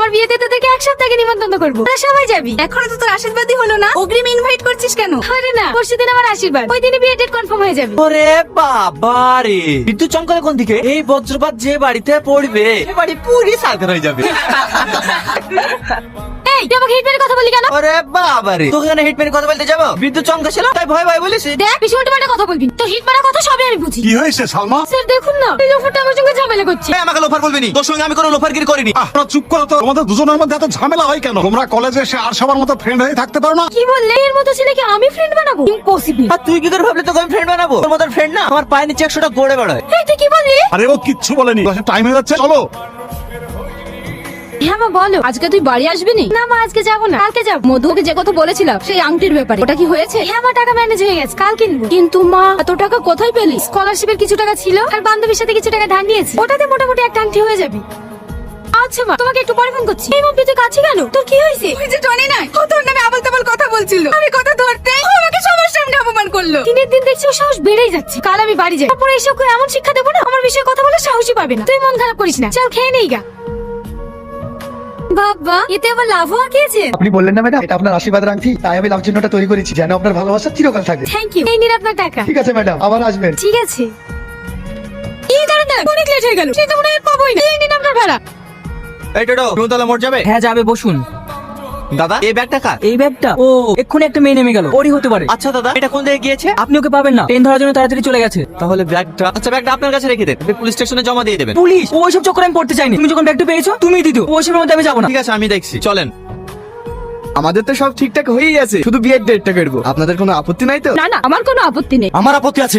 আমার বিয়েতে তোদেরকে এক সপ্তাহ আগে নিমন্ত্রণ করবো, তোরা সবাই যাবি। এখনো তো তোর আশীর্বাদই হলো না, অগ্রিম ইনভাইট করছিস কেন? আরে না, পরশুদিন আমার আশীর্বাদ, ওই দিনে বিয়ে ডেট কনফার্ম হয়ে যাবে। ওরে বাবা রে, বিদ্যুৎ চমকালে কোন দিকে? এই বজ্রপাত যে বাড়িতে পড়বে সে বাড়ি পুরি সাগর হয়ে যাবে। এই তুই আমাকে হিট মেরে কথা বলি কেন? ওরে বাবা রে, তোকে কেন হিট মেরে কথা বলতে যাবো? বিদ্যুৎ চমকাছিল তাই ভয় ভয় বলিস? দেখ বেশি উল্টোপাল্টা কথা বলবি, তো হিট মারা কথা সবই আমি বুঝি। কি হয়েছে সালমা? স্যার দেখুন না, এই লোফারটা আমার সঙ্গে ঝামেলা করছে। এই, আমাকে লোফার বলবি নি, তোর সঙ্গে আমি কোনো লোফারগিরি করিনি। তোমরা চুপ করো তো, তোমাদের দুজনের মধ্যে এত ঝামেলা হয় কেন? তোমরা কলেজে এসে আর সবার মতো ফ্রেন্ড হয়ে থাকতে পারো না? কি বললে? এর মতো ছেলেকে আমি ফ্রেন্ড বানাবো? ইম্পসিবল। আর তুই কি করে ভাবলি তোকে আমি ফ্রেন্ড বানাবো? তোর মতন ফ্রেন্ড না আমার পায়ের নিচে 100টা গড়ে বেড়ায়। এই তুই কি বললি? আরে ও কিচ্ছু বলেনি, টাইম হয়ে যাচ্ছে, চলো। হ্যাঁ মা বলো, আজকে তুই বাড়ি আসবি নি? না মা আজকে যাবো না, কালকে যাবো। মধুকে যে কথা বলেছিলাম সেই আংটির ব্যাপারে, ওটা কি হয়েছে? হ্যাঁ মা টাকা ম্যানেজ হয়ে গেছে, কাল কিনবো। কিন্তু মা এত টাকা কোথায় পেলি? স্কলারশিপের কিছু টাকা ছিল আর বান্ধবীর সাথে কিছু টাকা ধার নিয়েছি, ওটাতে মোটামুটি একটা আংটি হয়ে যাবে। আচ্ছা মা, তোমাকে একটু পরে ফোন করছি। এই মা তুই কাছে কেন? তোর কি হয়েছে? ওই যে টনি নাই, ও তোর নামে আবল তাবল কথা বলছিল, আমি কথা ধরতে ও আমাকে সবার সামনে অপমান করলো। দিনের দিন দেখছি ও সাহস বেড়েই যাচ্ছে। কাল আমি বাড়ি যাই, তারপরে এসে ওকে এমন শিক্ষা দেবো না, আমার বিষয়ে কথা বলে সাহসই পাবে না। তুই মন খারাপ করিস না, চল খেয়ে নেই গা। বাবা এতে আবার লাভ হওয়া কি আছে? আপনি বললেন না ম্যাডাম, এটা আপনার আশীর্বাদের আংটি, তাই আমি লাভ চিহ্নটা তৈরি করেছি যেন আপনার ভালোবাসা চিরকাল থাকে। Thank you. এই নিন আপনার টাকা। ঠিক আছে ম্যাডাম, আবার আসবেন। ঠিক আছে। এই দাঁড়ান, অনেক লেট হয়ে গেল, সে তো মনে হয় পাবোই না। এই নিন আপনার ভাড়া। এই টোটো, তুমি তাহলে মোট যাবে? হ্যাঁ যাবে, বসুন। দাদা এই ব্যাগটা কার? এই ব্যাগটা ও এক্ষুনি একটা মেয়ে নেমে গেল, ওরই হতে পারে। আচ্ছা দাদা, এটা কোন দিকে গিয়েছে? আপনি ওকে পাবেন না, ট্রেন ধরার জন্য তাড়াতাড়ি চলে গেছে। তাহলে ব্যাগটা, আচ্ছা ব্যাগটা আপনার কাছে রেখে দেন, পুলিশ স্টেশনে জমা দিয়ে দেবেন। পুলিশ? ওইসব চক্করে আমি পড়তে চাইনি। তুমি যখন ব্যাগটা পেয়েছো তুমিই দিত, ওইসবের মধ্যে আমি যাবো না। ঠিক আছে আমি দেখছি, চলেন। আমাদের তো সব ঠিকঠাক হয়েই আছে, শুধু বিয়ের ডেটটা করবো। আপনাদের কোনো আপত্তি নাই তো? না না, আমার কোনো আপত্তি নেই। আমার আপত্তি আছে।